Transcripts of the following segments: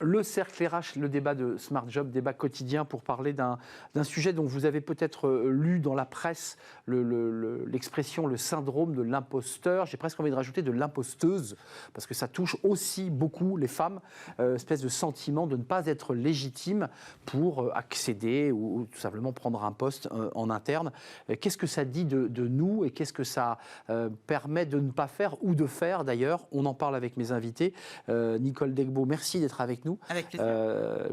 Le cercle RH, le débat de Smart Job, débat quotidien pour parler d'un sujet dont vous avez peut-être lu dans la presse l'expression, le syndrome de l'imposteur. J'ai presque envie de rajouter de l'imposteuse, parce que ça touche aussi beaucoup les femmes, espèce de sentiment de ne pas être légitime pour accéder ou tout simplement prendre un poste en interne. Qu'est-ce que ça dit de nous et qu'est-ce que ça permet de ne pas faire ou de faire d'ailleurs? On en parle avec mes invités. Nicole Degbaud, merci d'être avec nous. Avec plaisir.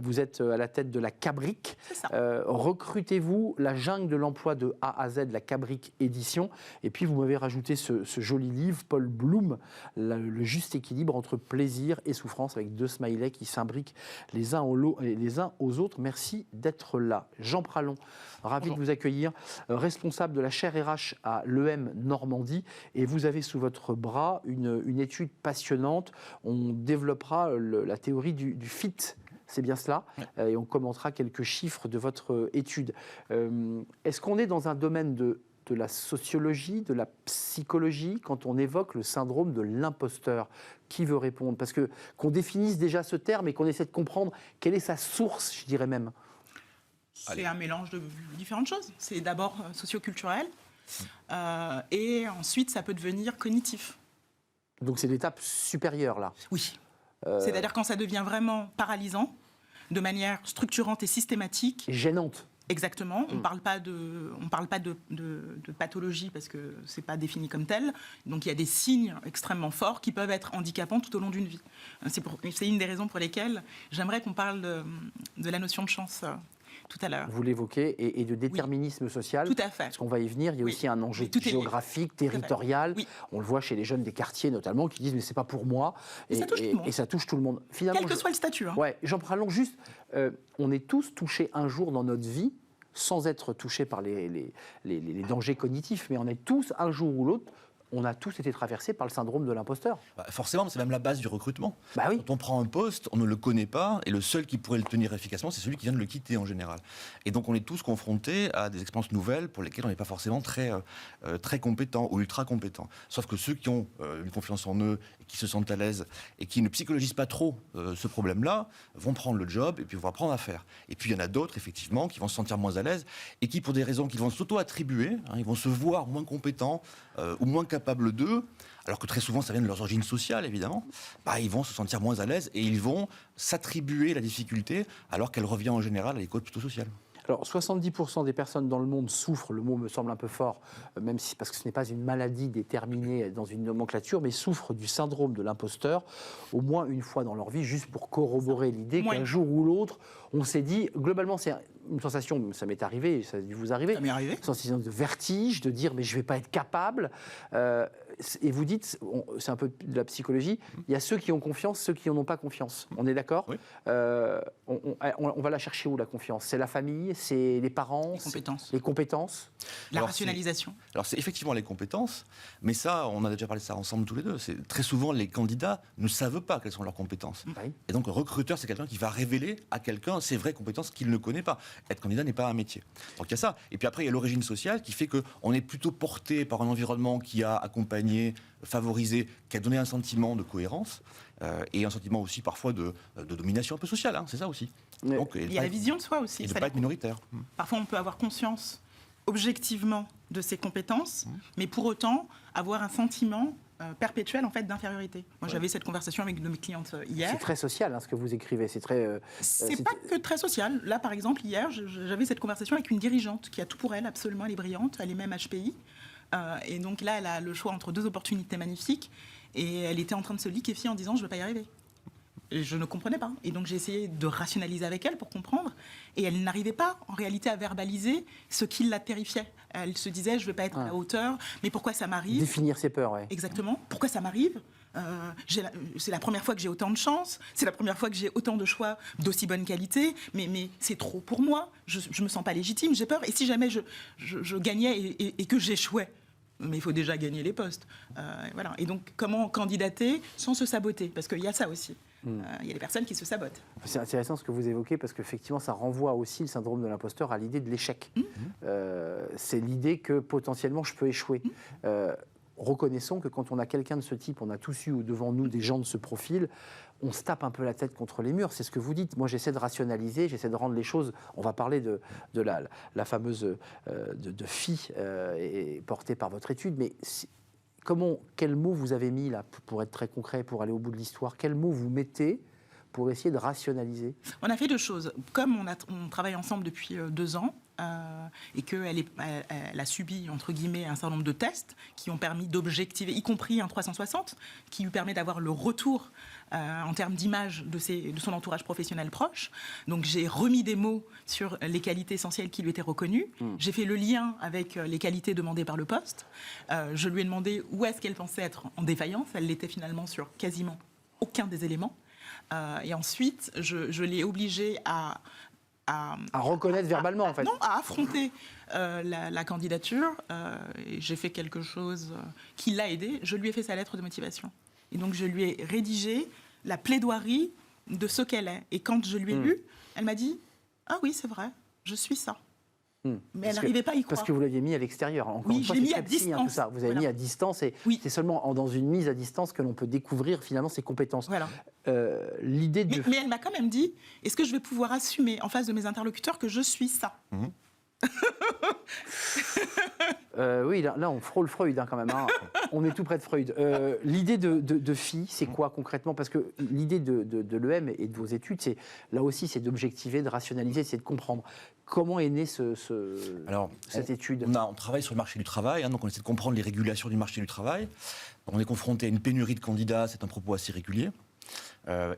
Vous êtes à la tête de la Cabric. C'est ça. Recrutez-vous la jungle de l'emploi de A à Z, la Cabric édition. Et puis vous m'avez rajouté ce joli livre, Paul Bloom, le juste équilibre entre plaisir et souffrance, avec 2 smileys qui s'imbriquent les uns aux autres. Merci d'être là. Jean Pralon, ravi de vous accueillir, responsable de la chaire RH à l'EM Normandie. Et vous avez sous votre bras une étude passionnante. On développera la théorie du fit. C'est bien cela. Et on commentera quelques chiffres de votre étude. Est-ce qu'on est dans un domaine de la sociologie, de la psychologie, quand on évoque le syndrome de l'imposteur? Qui veut répondre? Parce que qu'on définisse déjà ce terme et qu'on essaie de comprendre quelle est sa source, je dirais même. C'est un mélange de différentes choses. C'est d'abord socioculturel et ensuite ça peut devenir cognitif. Donc c'est l'étape supérieure là. Oui. C'est-à-dire quand ça devient vraiment paralysant, de manière structurante et systématique. Et gênante. Exactement. On ne parle pas de pathologie parce que ce n'est pas défini comme tel. Donc il y a des signes extrêmement forts qui peuvent être handicapants tout au long d'une vie. C'est une des raisons pour lesquelles j'aimerais qu'on parle de la notion de chance tout à l'heure. Vous l'évoquez, et de déterminisme social. Tout à fait. Parce qu'on va y venir, il y a aussi un enjeu géographique, territorial. Oui. On le voit chez les jeunes des quartiers notamment, qui disent mais c'est pas pour moi. Et ça touche tout le monde. Et ça touche tout le monde. Finalement, quel que soit le statut. Hein. Ouais, Jean Pralon, juste, on est tous touchés un jour dans notre vie, sans être touchés par les dangers cognitifs, mais on est tous, un jour ou l'autre, on a tous été traversés par le syndrome de l'imposteur. Forcément, c'est même la base du recrutement. Bah oui. Quand on prend un poste, on ne le connaît pas, et le seul qui pourrait le tenir efficacement, c'est celui qui vient de le quitter en général. Et donc on est tous confrontés à des expériences nouvelles pour lesquelles on n'est pas forcément très compétent ou ultra compétent. Sauf que ceux qui ont une confiance en eux, et qui se sentent à l'aise, et qui ne psychologisent pas trop ce problème-là, vont prendre le job, et puis vont apprendre à faire. Et puis il y en a d'autres, effectivement, qui vont se sentir moins à l'aise, et qui, pour des raisons qu'ils vont s'auto-attribuer, ils vont se voir moins compétents, ou moins capables d'eux, alors que très souvent ça vient de leurs origines sociales évidemment, ils vont se sentir moins à l'aise et ils vont s'attribuer la difficulté alors qu'elle revient en général à des causes plutôt sociales. Alors, 70% des personnes dans le monde souffrent, le mot me semble un peu fort, même si, parce que ce n'est pas une maladie déterminée dans une nomenclature, mais souffrent du syndrome de l'imposteur au moins une fois dans leur vie, juste pour corroborer l'idée qu'un jour ou l'autre, on s'est dit, globalement, c'est une sensation, ça m'est arrivé, ça a dû vous arriver, une sensation de vertige, de dire, mais je ne vais pas être capable. Et vous dites, c'est un peu de la psychologie, il y a ceux qui ont confiance, ceux qui n'en ont pas confiance. On est d'accord? Oui. On va la chercher où, la confiance? C'est la famille? C'est les parents? Les compétences. La rationalisation. Alors c'est effectivement les compétences, mais ça, on a déjà parlé de ça ensemble tous les deux. C'est très souvent les candidats ne savent pas quelles sont leurs compétences. Oui. Et donc le recruteur, c'est quelqu'un qui va révéler à quelqu'un ses vraies compétences qu'il ne connaît pas. Être candidat n'est pas un métier. Donc il y a ça. Et puis après, il y a l'origine sociale qui fait qu'on est plutôt porté par un environnement qui a accompagné, favorisé, qui a donné un sentiment de cohérence et un sentiment aussi parfois de domination un peu sociale. C'est ça aussi. Donc, il y a la vision de soi aussi. Et de ne pas être minoritaire. Parfois, on peut avoir conscience objectivement de ses compétences, mais pour autant avoir un sentiment perpétuel en fait d'infériorité. Moi, j'avais cette conversation avec une de mes clientes hier. C'est très social ce que vous écrivez. C'est très. C'est pas que très social. Là, par exemple, hier, j'avais cette conversation avec une dirigeante qui a tout pour elle, absolument, elle est brillante, elle est même HPI. Et donc là, elle a le choix entre 2 opportunités magnifiques, et elle était en train de se liquéfier en disant « je ne vais pas y arriver ». Et je ne comprenais pas. Et donc j'ai essayé de rationaliser avec elle pour comprendre. Et elle n'arrivait pas, en réalité, à verbaliser ce qui la terrifiait. Elle se disait, je ne vais pas être à la hauteur, mais pourquoi ça m'arrive? Définir ses peurs, oui. Exactement. Pourquoi ça m'arrive? C'est la première fois que j'ai autant de chance, c'est la première fois que j'ai autant de choix d'aussi bonne qualité, mais c'est trop pour moi, je ne me sens pas légitime, j'ai peur. Et si jamais je gagnais et que j'échouais? Mais il faut déjà gagner les postes. Voilà. Et donc, comment candidater sans se saboter? Parce qu'il y a ça aussi. Il y a des personnes qui se sabotent. C'est intéressant ce que vous évoquez, parce qu'effectivement, ça renvoie aussi le syndrome de l'imposteur à l'idée de l'échec. C'est l'idée que potentiellement, je peux échouer. Reconnaissons que quand on a quelqu'un de ce type, on a tous eu devant nous des gens de ce profil, on se tape un peu la tête contre les murs, c'est ce que vous dites. Moi, j'essaie de rationaliser, j'essaie de rendre les choses... On va parler de la fameuse de FI portée par votre étude, mais quel mot vous avez mis, là, pour être très concret, pour aller au bout de l'histoire? Quel mot vous mettez pour essayer de rationaliser? On a fait 2 choses. Comme on travaille ensemble depuis 2 ans, et qu'elle a subi, entre guillemets, un certain nombre de tests qui ont permis d'objectiver, y compris un 360, qui lui permet d'avoir le retour en termes d'image de son entourage professionnel proche. Donc j'ai remis des mots sur les qualités essentielles qui lui étaient reconnues. J'ai fait le lien avec les qualités demandées par le poste. Je lui ai demandé où est-ce qu'elle pensait être en défaillance. Elle l'était finalement sur quasiment aucun des éléments. Et ensuite, je l'ai obligée à reconnaître verbalement, en fait. Non, à affronter la candidature. Et j'ai fait quelque chose qui l'a aidée. Je lui ai fait sa lettre de motivation. Et donc, je lui ai rédigé la plaidoirie de ce qu'elle est. Et quand je lui ai lu, elle m'a dit « Ah oui, c'est vrai, je suis ça ». Mais elle n'arrivait pas à y croire. Parce que vous l'aviez mis à l'extérieur. Encore oui, une fois, je l'ai mis c'est à très psy, distance. Tout ça. Vous avez mis à distance et c'est seulement dans une mise à distance que l'on peut découvrir finalement ses compétences. Voilà. L'idée de... mais elle m'a quand même dit, est-ce que je vais pouvoir assumer en face de mes interlocuteurs que je suis ça? Oui, là, on frôle Freud quand même. Hein. On est tout près de Freud. L'idée de FI, c'est quoi concrètement? Parce que l'idée de l'EM et de vos études, là aussi, c'est d'objectiver, de rationaliser, c'est de comprendre. Comment est née cette étude? On travaille sur le marché du travail, donc on essaie de comprendre les régulations du marché du travail. On est confronté à une pénurie de candidats, c'est un propos assez régulier.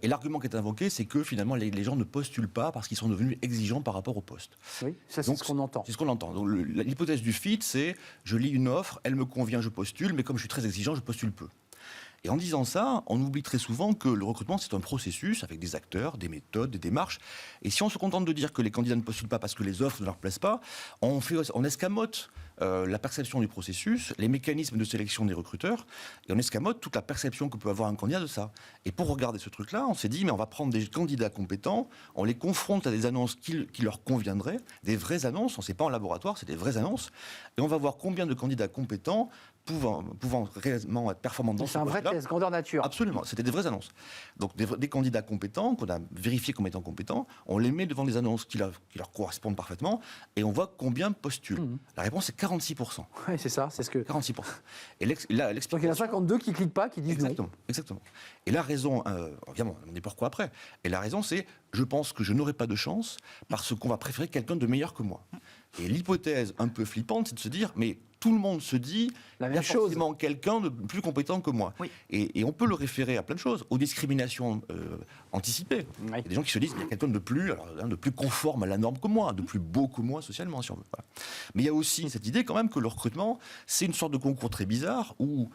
Et l'argument qui est invoqué, c'est que finalement les gens ne postulent pas parce qu'ils sont devenus exigeants par rapport au poste. Oui, ça c'est ce qu'on entend. C'est ce qu'on entend. Donc, l'hypothèse du FIT, c'est je lis une offre, elle me convient, je postule, mais comme je suis très exigeant, je postule peu. Et en disant ça, on oublie très souvent que le recrutement, c'est un processus avec des acteurs, des méthodes, des démarches. Et si on se contente de dire que les candidats ne postulent pas parce que les offres ne leur plaisent pas, on escamote la perception du processus, les mécanismes de sélection des recruteurs, et on escamote toute la perception que peut avoir un candidat de ça. Et pour regarder ce truc-là, on s'est dit, mais on va prendre des candidats compétents, on les confronte à des annonces qui leur conviendraient, des vraies annonces, on ne sait pas en laboratoire, c'est des vraies annonces, et on va voir combien de candidats compétents pouvant réellement être performants dans ce poste-là. C'est un vrai test, grandeur nature. Absolument, c'était des vraies annonces. Donc des candidats compétents, qu'on a vérifiés comme étant compétents, on les met devant des annonces qui leur correspondent parfaitement, et on voit combien postulent. La réponse est 46%. Oui, c'est ça, c'est ce que... 46%. Et donc il y en a 52 qui ne cliquent pas, qui disent exactement, non. Exactement. Et la raison, évidemment, on est pourquoi après. Et la raison, c'est, je pense que je n'aurai pas de chance parce qu'on va préférer quelqu'un de meilleur que moi. Et l'hypothèse un peu flippante, c'est de se dire, mais tout le monde se dit, il y a forcément quelqu'un de plus compétent que moi. Oui. Et on peut le référer à plein de choses, aux discriminations anticipées. Oui. Il y a des gens qui se disent, il y a quelqu'un de plus conforme à la norme que moi, de plus beau que moi socialement, si on veut. Voilà. Mais il y a aussi cette idée quand même que le recrutement, c'est une sorte de concours très bizarre où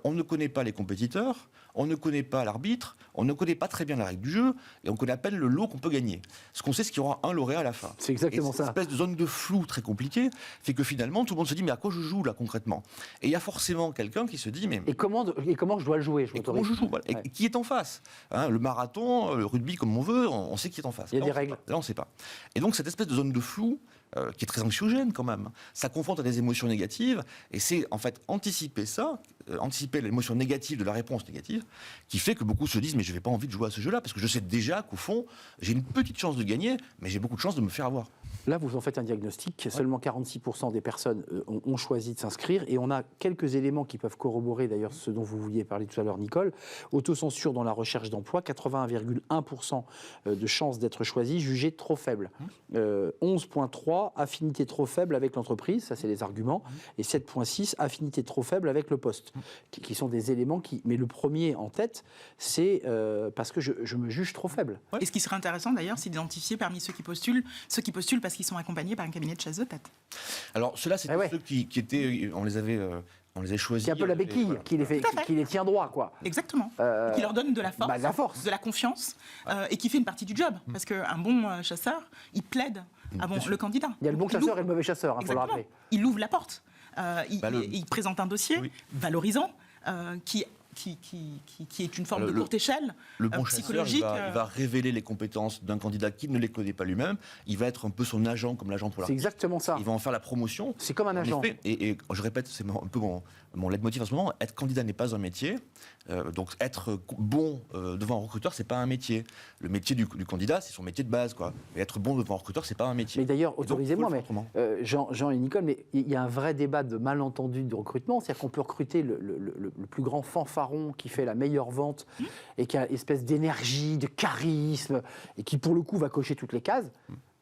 on ne connaît pas les compétiteurs, on ne connaît pas l'arbitre, on ne connaît pas très bien la règle du jeu, et on connaît à peine le lot qu'on peut gagner. Ce qu'on sait, c'est qu'il y aura un lauréat à la fin. C'est exactement ça. Cette espèce de zone de flou très compliquée fait que finalement, tout le monde se dit, mais à quoi je joue là concrètement? Et il y a forcément quelqu'un qui se dit, mais... Et comment je dois le jouer? Comment je joue, voilà. Et qui est en face? Le marathon, le rugby, comme on veut, on sait qui est en face. Il y a des règles. Là, on ne sait pas. Et donc, cette espèce de zone de flou, qui est très anxiogène quand même, ça confronte à des émotions négatives, et c'est en fait anticiper ça, anticiper l'émotion négative de la réponse négative, qui fait que beaucoup se disent, mais je n'ai pas envie de jouer à ce jeu-là, parce que je sais déjà qu'au fond, j'ai une petite chance de gagner, mais j'ai beaucoup de chances de me faire avoir. Là, vous en faites un diagnostic. Seulement 46% des personnes ont choisi de s'inscrire. Et on a quelques éléments qui peuvent corroborer, d'ailleurs, ce dont vous vouliez parler tout à l'heure, Nicole. Autocensure dans la recherche d'emploi, 81,1% de chances d'être choisi, jugé trop faible. 11,3%, affinité trop faible avec l'entreprise, ça c'est les arguments. Et 7,6%, affinité trop faible avec le poste. Qui sont des éléments qui... Mais le premier en tête, c'est parce que je me juge trop faible. Et ce qui serait intéressant, d'ailleurs, c'est d'identifier parmi ceux qui postulent parce qu'ils sont accompagnés par un cabinet de chasse de tête. Alors, ceux-là, c'est ceux qui étaient... On les a choisis. C'est un peu la béquille qui les tient droit, quoi. Exactement. Qui leur donne de la force, de la confiance, et qui fait une partie du job. Parce qu'un bon chasseur, il plaide avant le candidat. Il y a le bon chasseur et le mauvais chasseur, il faut le rappeler. Il ouvre la porte. Il présente un dossier valorisant qui qui est une forme de courte échelle Le bon chasseur, psychologique. il va révéler les compétences d'un candidat qui ne les connaît pas lui-même. Il va être un peu son agent, comme l'agent pour C'est l'artiste. exactement ça. Il va en faire la promotion. C'est comme un agent. En effet, et je répète, c'est un peu mon leitmotiv en ce moment, être candidat n'est pas un métier. Donc être bon devant un recruteur, c'est pas un métier. Le métier du candidat, c'est son métier de base, quoi. Mais être bon devant un recruteur, c'est pas un métier. Mais d'ailleurs, autorisez-moi, donc, faut le mais faire autrement. Jean et Nicole, mais il y a un vrai débat de malentendu de recrutement. C'est-à-dire qu'on peut recruter le plus grand fanfaron qui fait la meilleure vente et qui a une espèce d'énergie, de charisme, et qui pour le coup va cocher toutes les cases.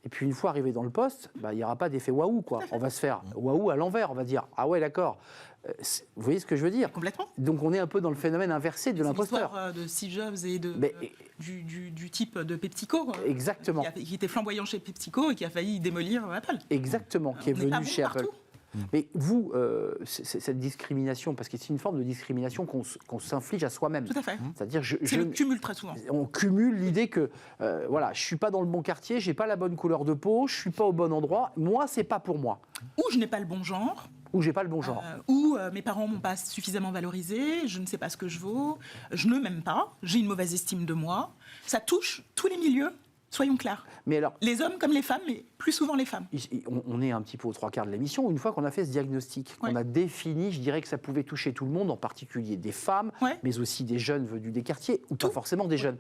Et puis une fois arrivé dans le poste, il n'y aura pas d'effet waouh, quoi. On va se faire waouh à l'envers. On va dire ah ouais, d'accord. Vous voyez ce que je veux dire? Complètement. Donc on est un peu dans le phénomène inversé de l'imposteur. L'histoire de Steve Jobs et du type de PepsiCo. Exactement. Qui était flamboyant chez PepsiCo et qui a failli démolir Apple. Exactement, qui est On n'est pas venu bon chez Apple. partout. Mais vous, cette discrimination, parce que c'est une forme de discrimination qu'on s'inflige à soi-même. Tout à fait. C'est-à-dire, C'est le cumul très souvent. on cumule l'idée que, voilà, je suis pas dans le bon quartier, j'ai pas la bonne couleur de peau, je suis pas au bon endroit. Moi, c'est pas pour moi. Ou je n'ai pas le bon genre. Ou j'ai pas le bon genre. Ou mes parents m'ont pas suffisamment valorisé, je ne sais pas ce que je vaux, je ne m'aime pas, j'ai une mauvaise estime de moi. Ça touche tous les milieux, soyons clairs. Mais alors, Les hommes comme les femmes, mais plus souvent les femmes. on est un petit peu aux 3/4 de l'émission. Une fois qu'on a fait ce diagnostic, qu'on Ouais. a défini, je dirais que ça pouvait toucher tout le monde, en particulier des femmes, Ouais. mais aussi des jeunes venus des quartiers, ou pas forcément des jeunes.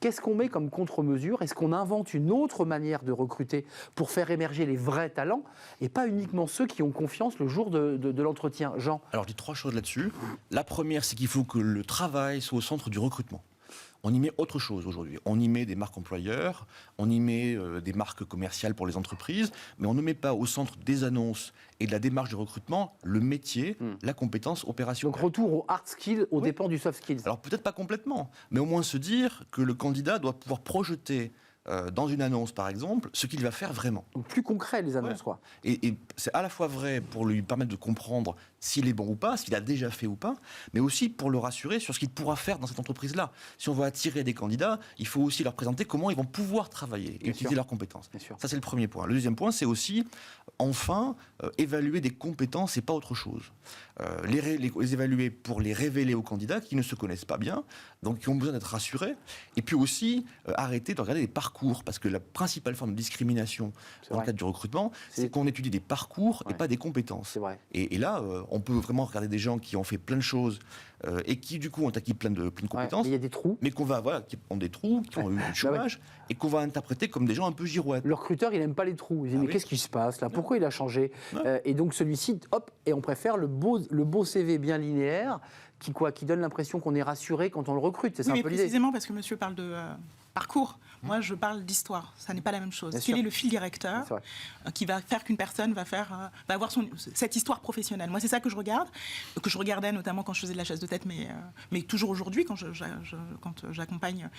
Qu'est-ce qu'on met comme contre-mesure? Est-ce qu'on invente une autre manière de recruter pour faire émerger les vrais talents, et pas uniquement ceux qui ont confiance le jour de l'entretien? Jean? Alors, je dis 3 choses là-dessus. La première, c'est qu'il faut que le travail soit au centre du recrutement. On y met autre chose aujourd'hui. On y met des marques employeurs, on y met des marques commerciales pour les entreprises, mais on ne met pas au centre des annonces et de la démarche de recrutement le métier, la compétence opérationnelle. Donc retour au hard skill aux dépens du soft skills. Alors peut-être pas complètement, mais au moins se dire que le candidat doit pouvoir projeter dans une annonce, par exemple, ce qu'il va faire vraiment. Donc plus concret les annonces, Ouais. quoi. Et c'est à la fois vrai pour lui permettre de comprendre s'il est bon ou pas, s'il a déjà fait ou pas, mais aussi pour le rassurer sur ce qu'il pourra faire dans cette entreprise-là. Si on veut attirer des candidats, il faut aussi leur présenter comment ils vont pouvoir travailler et Bien utiliser sûr. leurs compétences. Bien sûr. Ça, c'est le premier point. Le deuxième point, c'est aussi, enfin, évaluer des compétences et pas autre chose. Les évaluer pour les révéler aux candidats qui ne se connaissent pas bien, donc qui ont besoin d'être rassurés, et puis aussi arrêter de regarder des parcours, parce que la principale forme de discrimination dans le vrai. cadre du recrutement, C'est- c'est qu'on étudie des parcours Ouais. et pas des compétences. C'est vrai. Et là, on peut vraiment regarder des gens qui ont fait plein de choses et qui, du coup, ont acquis plein de Ouais, compétences, mais il y a des trous. mais qu'on va, voilà, qui ont des trous, qui ont eu du chômage, et qu'on va interpréter comme des gens un peu girouettes. Le recruteur, il n'aime pas les trous. Il dit, mais oui. qu'est-ce qui se passe là? Pourquoi il a changé? Ouais. Et donc celui-ci, hop, et on préfère le beau CV bien linéaire qui donne l'impression qu'on est rassuré quand on le recrute. C'est ça Oui, un mais peu l'idée. précisément parce que monsieur parle de parcours. Moi, je parle d'histoire. Ça n'est pas la même chose. Bien Quel sûr. est le fil directeur C'est vrai. qui va faire qu'une personne va avoir cette histoire professionnelle? Moi, c'est ça que je regarde, que je regardais notamment quand je faisais de la chasse de tête, mais toujours aujourd'hui, quand j'accompagne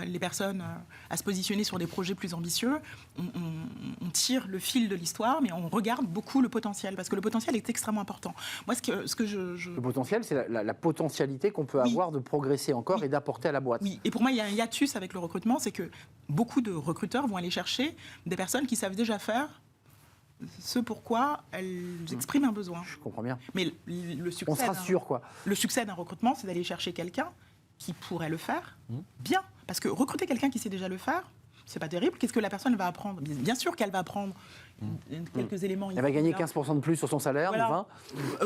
les personnes à se positionner sur des projets plus ambitieux, on tire le fil de l'histoire, mais on regarde beaucoup le potentiel, parce que le potentiel est extrêmement important. Moi, ce que je Le potentiel, c'est la potentialité qu'on peut Oui. avoir de progresser encore Oui. et d'apporter à la boîte. Oui, et pour moi, il y a un hiatus avec le recrutement, c'est que beaucoup de recruteurs vont aller chercher des personnes qui savent déjà faire ce pourquoi elles expriment un besoin. Je comprends bien. Mais le succès On se rassure, quoi. le succès d'un recrutement, c'est d'aller chercher quelqu'un qui pourrait le faire bien. Parce que recruter quelqu'un qui sait déjà le faire, c'est pas terrible. Qu'est-ce que la personne va apprendre? Bien sûr qu'elle va apprendre quelques éléments. Elle va gagner là. 15% de plus sur son salaire, Voilà.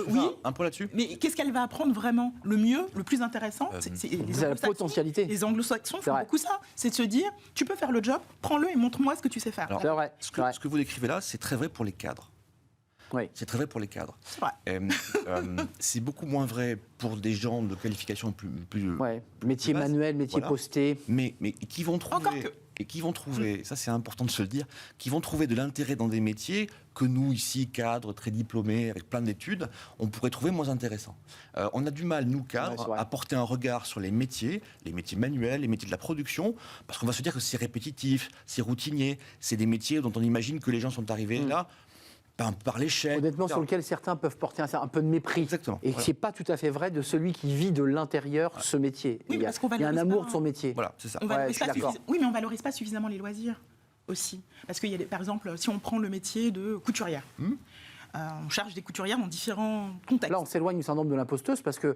ou 20. Oui, Un point là-dessus. mais qu'est-ce qu'elle va apprendre vraiment? Le mieux, le plus intéressant, c'est C'est la anglo-saxons. potentialité. Les anglo-saxons C'est font vrai. beaucoup ça. C'est de se dire, tu peux faire le job, prends-le et montre-moi ce que tu sais faire. Alors, C'est vrai. Ce c'est vrai. que vous décrivez là, c'est très vrai pour les cadres. Oui. C'est très vrai pour les cadres. C'est vrai. C'est beaucoup moins vrai pour des gens de qualification plus Ouais. Métier de base. manuel, métier Voilà. posté. mais qui vont trouver, Encore que. et qui vont trouver, ça c'est important de se le dire, qui vont trouver de l'intérêt dans des métiers que nous ici, cadres, très diplômés, avec plein d'études, on pourrait trouver moins intéressants. On a du mal, nous Ouais, c'est cadres, vrai. à porter un regard sur les métiers manuels, les métiers de la production, parce qu'on va se dire que c'est répétitif, c'est routinier, c'est des métiers dont on imagine que les gens sont arrivés là par l'échelle. Honnêtement, etc. sur lequel certains peuvent porter un peu de mépris. Exactement. Et Voilà. c'est pas tout à fait vrai de celui qui vit de l'intérieur ce métier. Oui, il y a, parce qu'on il y a un valorise amour pas, de son métier. Voilà, c'est ça. On valorise je suis pas d'accord. Oui, mais on valorise pas suffisamment les loisirs aussi. Parce qu'il y a par exemple, si on prend le métier de couturière, On cherche des couturières dans différents contextes. Là, on s'éloigne du syndrome de l'imposteuse parce que...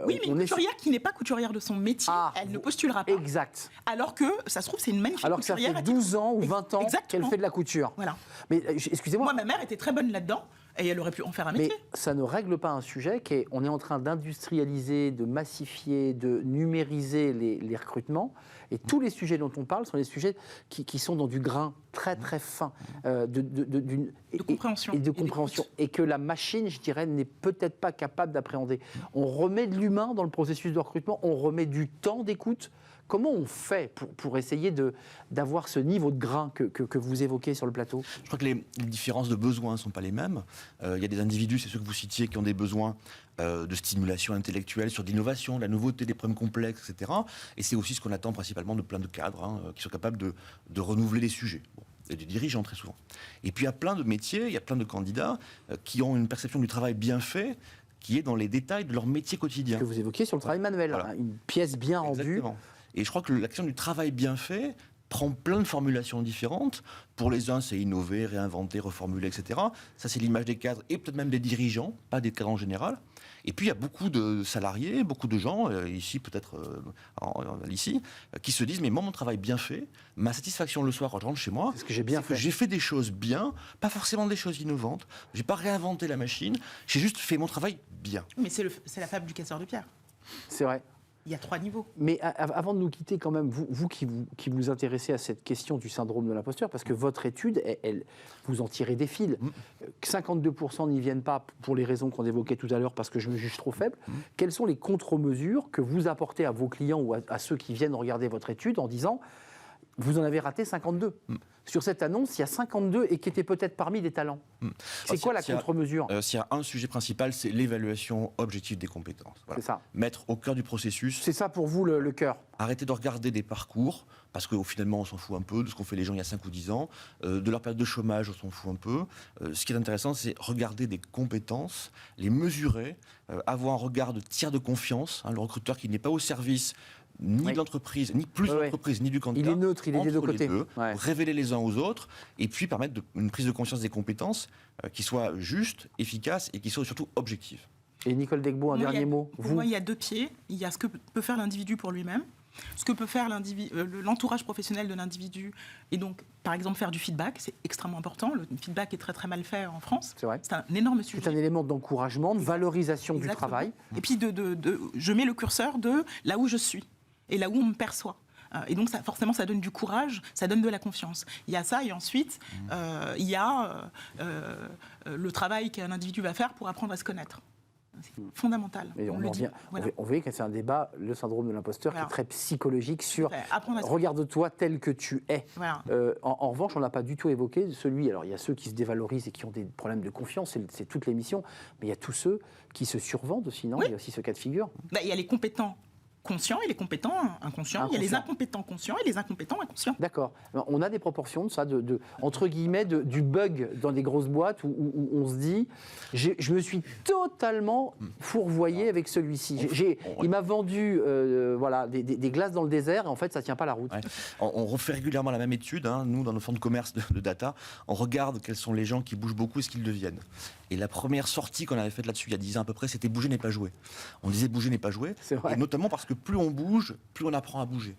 oui, mais une couturière qui n'est pas couturière de son métier, elle ne postulera pas. Exact. Alors que, ça se trouve, c'est une magnifique alors que ça couturière. fait 12 ans ou 20 ans qu'elle fait de la couture. Voilà. Mais excusez-moi. Moi, ma mère était très bonne là-dedans. Et elle aurait pu en faire un métier. Mais ça ne règle pas un sujet on est en train d'industrialiser, de massifier, de numériser les recrutements. Et tous les sujets dont on parle sont des sujets qui sont dans du grain très très fin. De compréhension. Et de compréhension. Et que la machine, je dirais, n'est peut-être pas capable d'appréhender. On remet de l'humain dans le processus de recrutement, on remet du temps d'écoute. Comment on fait pour essayer d'avoir ce niveau de grain que vous évoquez sur le plateau ? Je crois que les différences de besoins ne sont pas les mêmes. Il y a des individus, c'est ceux que vous citiez, qui ont des besoins de stimulation intellectuelle, sur l'innovation, la nouveauté, des problèmes complexes, etc. Et c'est aussi ce qu'on attend principalement de plein de cadres qui sont capables de renouveler les sujets. Bon. Et des dirigeants très souvent. Et puis il y a plein de métiers, il y a plein de candidats qui ont une perception du travail bien fait, qui est dans les détails de leur métier quotidien. Que vous évoquiez sur le travail manuel, voilà. Une pièce bien rendue. Et je crois que l'action du travail bien fait prend plein de formulations différentes. Pour les uns, c'est innover, réinventer, reformuler, etc. Ça, c'est l'image des cadres et peut-être même des dirigeants, pas des cadres en général. Et puis, il y a beaucoup de salariés, beaucoup de gens, ici peut-être qui se disent, mais moi, mon travail bien fait, ma satisfaction le soir quand je rentre chez moi, c'est ce que j'ai bien fait. J'ai fait des choses bien, pas forcément des choses innovantes. J'ai pas réinventé la machine, j'ai juste fait mon travail bien. Mais c'est la fable du casseur de pierre. C'est vrai. Il y a 3 niveaux. Mais avant de nous quitter, quand même, vous qui vous intéressez à cette question du syndrome de l'imposteur, parce que votre étude, vous en tirez des fils. 52% n'y viennent pas pour les raisons qu'on évoquait tout à l'heure, parce que je me juge trop faible. Quelles sont les contre-mesures que vous apportez à vos clients ou à ceux qui viennent regarder votre étude en disant vous en avez raté 52 Sur cette annonce, il y a 52 et qui étaient peut-être parmi des talents. C'est quoi la contre-mesure ? S'il y a un sujet principal, c'est l'évaluation objective des compétences. Voilà. C'est ça. Mettre au cœur du processus. C'est ça pour vous le cœur. Arrêter de regarder des parcours, parce qu'au finalement on s'en fout un peu de ce qu'ont fait les gens il y a 5 ou 10 ans, de leur période de chômage on s'en fout un peu. Ce qui est intéressant, c'est regarder des compétences, les mesurer, avoir un regard de tiers de confiance, le recruteur qui n'est pas au service ni de l'entreprise, ni plus de l'entreprise, ni du candidat. Il est neutre, il est des deux côtés. Révéler les uns aux autres, et puis permettre une prise de conscience des compétences qui soit juste, efficace, et qui soit surtout objective. Et Nicole Degbaud, un dernier mot. Pour moi, il y a 2 pieds. Il y a ce que peut faire l'individu pour lui-même, ce que peut faire l'entourage professionnel de l'individu, et donc, par exemple, faire du feedback, c'est extrêmement important. Le feedback est très très mal fait en France. C'est vrai. C'est un énorme sujet. C'est un élément d'encouragement, de valorisation du travail. Et puis, je mets le curseur de là où je suis et là où on me perçoit. Et donc, forcément, ça donne du courage, ça donne de la confiance. Il y a ça, et ensuite, il y a le travail qu'un individu va faire pour apprendre à se connaître. C'est fondamental. Et on voit que c'est un débat, le syndrome de l'imposteur, qui est très psychologique sur regarde-toi tel que tu es. Voilà. En revanche, on n'a pas du tout évoqué celui. Alors, il y a ceux qui se dévalorisent et qui ont des problèmes de confiance, c'est toute l'émission. Mais il y a tous ceux qui se survendent aussi, non ? Il y a aussi ce cas de figure. Il y a les compétents conscients et les compétents inconscients. Il y a les incompétents conscients et les incompétents inconscients. D'accord. On a des proportions de ça, entre guillemets, du bug dans des grosses boîtes où on se dit je me suis totalement fourvoyé avec celui-ci. Il m'a vendu des glaces dans le désert et en fait, ça ne tient pas la route. Ouais. On refait régulièrement la même étude. Nous, dans nos fonds de commerce de data, on regarde quels sont les gens qui bougent beaucoup et ce qu'ils deviennent. Et la première sortie qu'on avait faite là-dessus, il y a 10 ans à peu près, c'était bouger n'est pas jouer. On disait bouger n'est pas jouer. C'est vrai. Et notamment parce que plus on bouge, plus on apprend à bouger.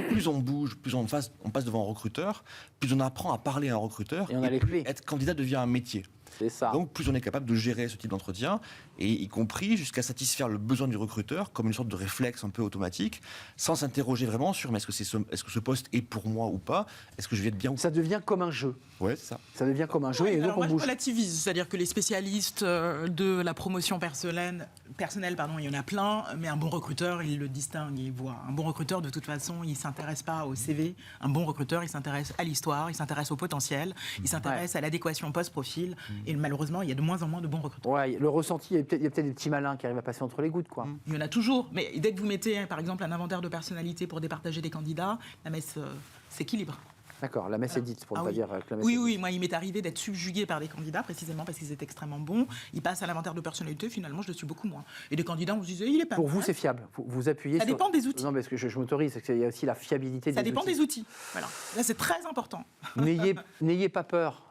Plus on bouge, plus on passe devant un recruteur, plus on apprend à parler à un recruteur. Et on a les clés. Être candidat devient un métier. C'est ça. Donc plus on est capable de gérer ce type d'entretien, et y compris jusqu'à satisfaire le besoin du recruteur comme une sorte de réflexe un peu automatique, sans s'interroger vraiment sur est-ce que ce poste est pour moi ou pas, est-ce que je vais être bien ou pas. Ça devient comme un jeu. Ouais, c'est ça. Ça devient comme un jeu et donc on bouge. Je relativise, c'est-à-dire que les spécialistes de la promotion personnelle, il y en a plein, mais un bon recruteur, il le distingue, il voit. Un bon recruteur, de toute façon, il ne s'intéresse pas au CV. Un bon recruteur, il s'intéresse à l'histoire, il s'intéresse au potentiel, il s'intéresse à l'adéquation post-profil. Et malheureusement, il y a de moins en moins de bons recruteurs. Ouais, le ressenti, il y a peut-être des petits malins qui arrivent à passer entre les gouttes, quoi. Il y en a toujours, mais dès que vous mettez, par exemple, un inventaire de personnalité pour départager des candidats, la messe s'équilibre. D'accord, la messe est dite, pour ne pas dire que la messe Oui, moi, il m'est arrivé d'être subjugué par des candidats, précisément parce qu'ils étaient extrêmement bons. Ils passent à l'inventaire de personnalité, finalement, je le suis beaucoup moins. Et des candidats, on se disait, il est pas Pour mal. vous, c'est fiable. Vous appuyez Ça dépend des outils. Non, mais ce que je m'autorise, c'est qu'il y a aussi la fiabilité des outils. Ça dépend des outils. Voilà. Là, c'est très important. N'ayez pas peur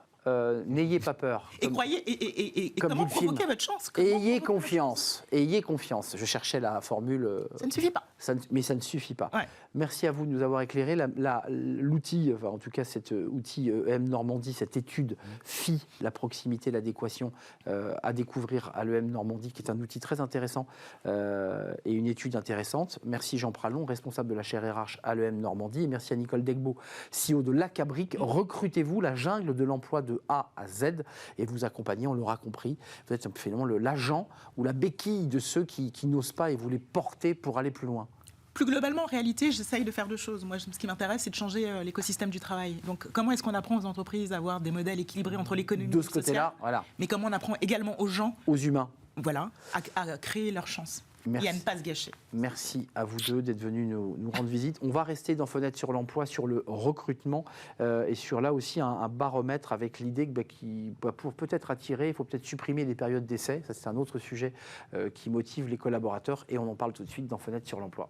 n'ayez pas peur. Et croyez, et comme comment dit le film. provoquer votre chance? Comment Ayez provoquer votre confiance, ayez confiance. Je cherchais la formule. chance? Ça ne suffit pas. Mais ça ne suffit pas. Ouais. Merci à vous de nous avoir éclairé. L'outil, enfin, en tout cas cet outil EM Normandie, cette étude FI, la proximité, l'adéquation, à découvrir à l'EM Normandie, qui est un outil très intéressant et une étude intéressante. Merci Jean Pralon, responsable de la chaire RH à l'EM Normandie. Et merci à Nicole Degbeau, CEO de La Cabrique. Recrutez-vous, la jungle de l'emploi de A à Z, et vous accompagnez, on l'aura compris. Vous êtes finalement l'agent ou la béquille de ceux qui n'osent pas et vous les portez pour aller plus loin. Plus globalement, en réalité, j'essaye de faire deux choses. Moi, ce qui m'intéresse, c'est de changer l'écosystème du travail. Donc, comment est-ce qu'on apprend aux entreprises à avoir des modèles équilibrés entre l'économie et le De ce côté-là, voilà. Mais comment on apprend également aux gens, Aux humains. voilà, à créer leur chance et à ne pas se gâcher. Merci à vous deux d'être venus nous rendre visite. On va rester dans Fenêtre sur l'emploi, sur le recrutement et sur là aussi un baromètre avec l'idée que pour peut-être attirer, il faut peut-être supprimer les périodes d'essai. Ça, c'est un autre sujet qui motive les collaborateurs et on en parle tout de suite dans Fenêtre sur l'emploi.